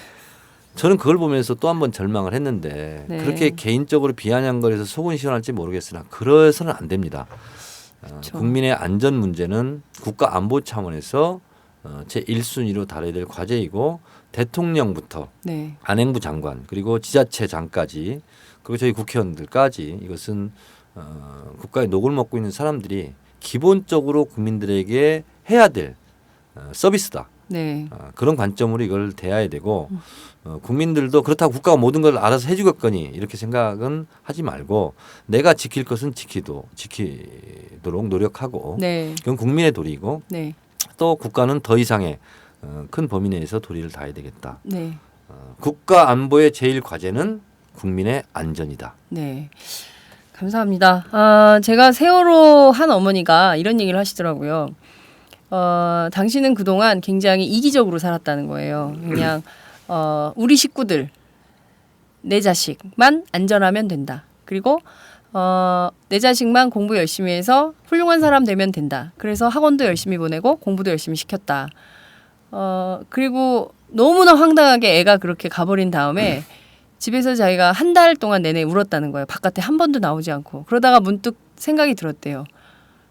저는 그걸 보면서 또 한 번 절망을 했는데 네. 그렇게 개인적으로 비아냥거려서 속은 시원할지 모르겠으나 그래서는 안 됩니다. 그렇죠. 국민의 안전 문제는 국가 안보 차원에서 제 1순위로 다뤄야 될 과제이고 대통령부터 네. 안행부 장관 그리고 지자체장까지 그리고 저희 국회의원들까지 이것은 국가의 녹을 먹고 있는 사람들이 기본적으로 국민들에게 해야 될 서비스다. 네. 그런 관점으로 이걸 대해야 되고 국민들도 그렇다고 국가가 모든 걸 알아서 해주겠거니 이렇게 생각은 하지 말고 내가 지킬 것은 지키도록 노력하고 네. 그건 국민의 도리이고 네. 또 국가는 더 이상의 큰 범위 내에서 도리를 다해야 되겠다. 네. 국가 안보의 제일 과제는 국민의 안전이다. 네. 감사합니다. 제가 세월호 한 어머니가 이런 얘기를 하시더라고요. 당신은 그동안 굉장히 이기적으로 살았다는 거예요. 그냥 우리 식구들, 내 자식만 안전하면 된다. 그리고 내 자식만 공부 열심히 해서 훌륭한 사람 되면 된다. 그래서 학원도 열심히 보내고 공부도 열심히 시켰다. 그리고 너무나 황당하게 애가 그렇게 가버린 다음에 집에서 자기가 한 달 동안 내내 울었다는 거예요. 바깥에 한 번도 나오지 않고. 그러다가 문득 생각이 들었대요.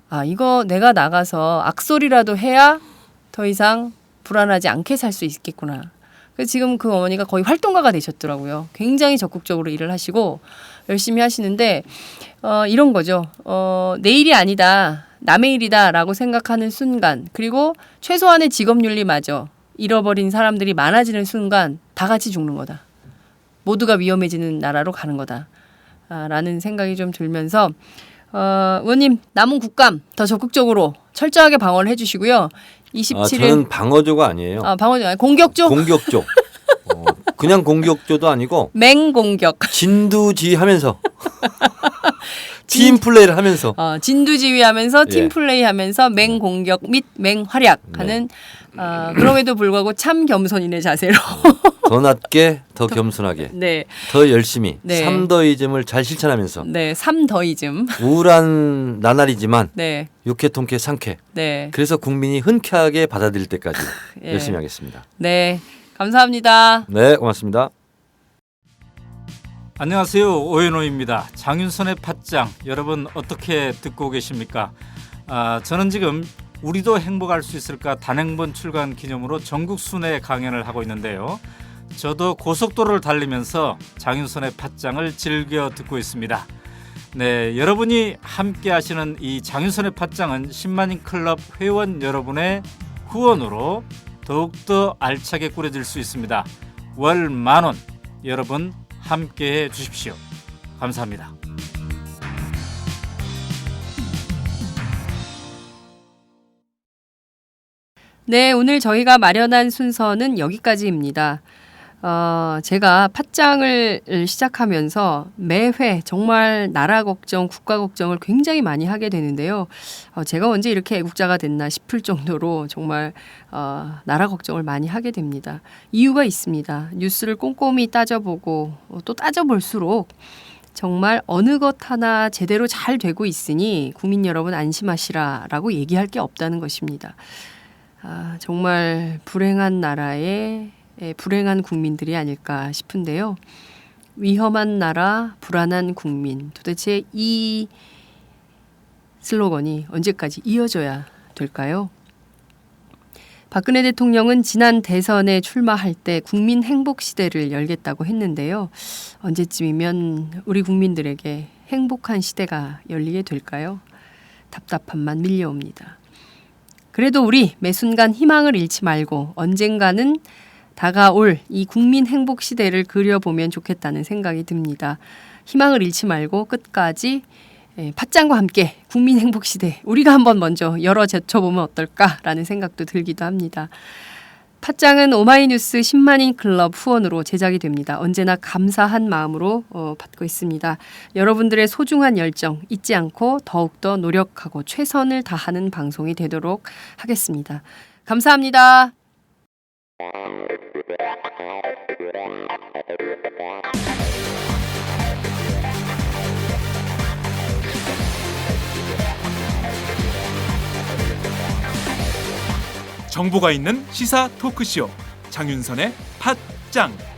아, 이거 내가 나가서 악소리라도 해야 더 이상 불안하지 않게 살 수 있겠구나. 그래서 지금 그 어머니가 거의 활동가가 되셨더라고요. 굉장히 적극적으로 일을 하시고 열심히 하시는데 이런 거죠. 내 일이 아니다. 남의 일이다라고 생각하는 순간 그리고 최소한의 직업윤리마저 잃어버린 사람들이 많아지는 순간 다 같이 죽는 거다. 모두가 위험해지는 나라로 가는 거다. 라는 생각이 좀 들면서 의원님 남은 국감 더 적극적으로 철저하게 방어를 해주시고요. 27일 저는 방어조가 아니에요. 방어조 아니 공격조? 공격조. 그냥 공격조도 아니고 맹공격. 진두지휘하면서 팀 플레이를 하면서 진두지휘하면서 예. 팀 플레이하면서 맹공격 및 맹활약하는 그럼에도 불구하고 참 겸손인의 자세로 더 낮게 더 겸손하게 네, 더 열심히 네. 3더이즘을 잘 실천하면서 네, 삼더이즘. 우울한 나날이지만 네, 육회 통쾌 상쾌 네, 그래서 국민이 흔쾌하게 받아들일 때까지 예. 열심히 하겠습니다. 네, 감사합니다. 네, 고맙습니다. 안녕하세요. 오연호입니다. 장윤선의 팟짱 여러분 어떻게 듣고 계십니까? 저는 지금 우리도 행복할 수 있을까 단행본 출간 기념으로 전국 순회 강연을 하고 있는데요. 저도 고속도로를 달리면서 장윤선의 팟짱을 즐겨 듣고 있습니다. 네, 여러분이 함께 하시는 이 장윤선의 팟짱은 10만인 클럽 회원 여러분의 후원으로 더욱더 알차게 꾸려질 수 있습니다. 월 10,000원 여러분 함께해 주십시오. 감사합니다. 네, 오늘 저희가 마련한 순서는 여기까지입니다. 제가 팟짱을 시작하면서 매회 정말 나라 걱정, 국가 걱정을 굉장히 많이 하게 되는데요. 제가 언제 이렇게 애국자가 됐나 싶을 정도로 정말 나라 걱정을 많이 하게 됩니다. 이유가 있습니다. 뉴스를 꼼꼼히 따져보고 또 따져볼수록 정말 어느 것 하나 제대로 잘 되고 있으니 국민 여러분 안심하시라라고 얘기할 게 없다는 것입니다. 정말 불행한 나라의 불행한 국민들이 아닐까 싶은데요. 위험한 나라, 불안한 국민. 도대체 이 슬로건이 언제까지 이어져야 될까요? 박근혜 대통령은 지난 대선에 출마할 때 국민 행복 시대를 열겠다고 했는데요. 언제쯤이면 우리 국민들에게 행복한 시대가 열리게 될까요? 답답함만 밀려옵니다. 그래도 우리 매 순간 희망을 잃지 말고 언젠가는 다가올 이 국민 행복 시대를 그려보면 좋겠다는 생각이 듭니다. 희망을 잃지 말고 끝까지 팟짱과 함께 국민 행복 시대 우리가 한번 먼저 열어 제쳐보면 어떨까라는 생각도 들기도 합니다. 팟짱은 오마이뉴스 10만인 클럽 후원으로 제작이 됩니다. 언제나 감사한 마음으로 받고 있습니다. 여러분들의 소중한 열정 잊지 않고 더욱더 노력하고 최선을 다하는 방송이 되도록 하겠습니다. 감사합니다. 정보가 있는 시사 토크쇼 장윤선의 팟짱.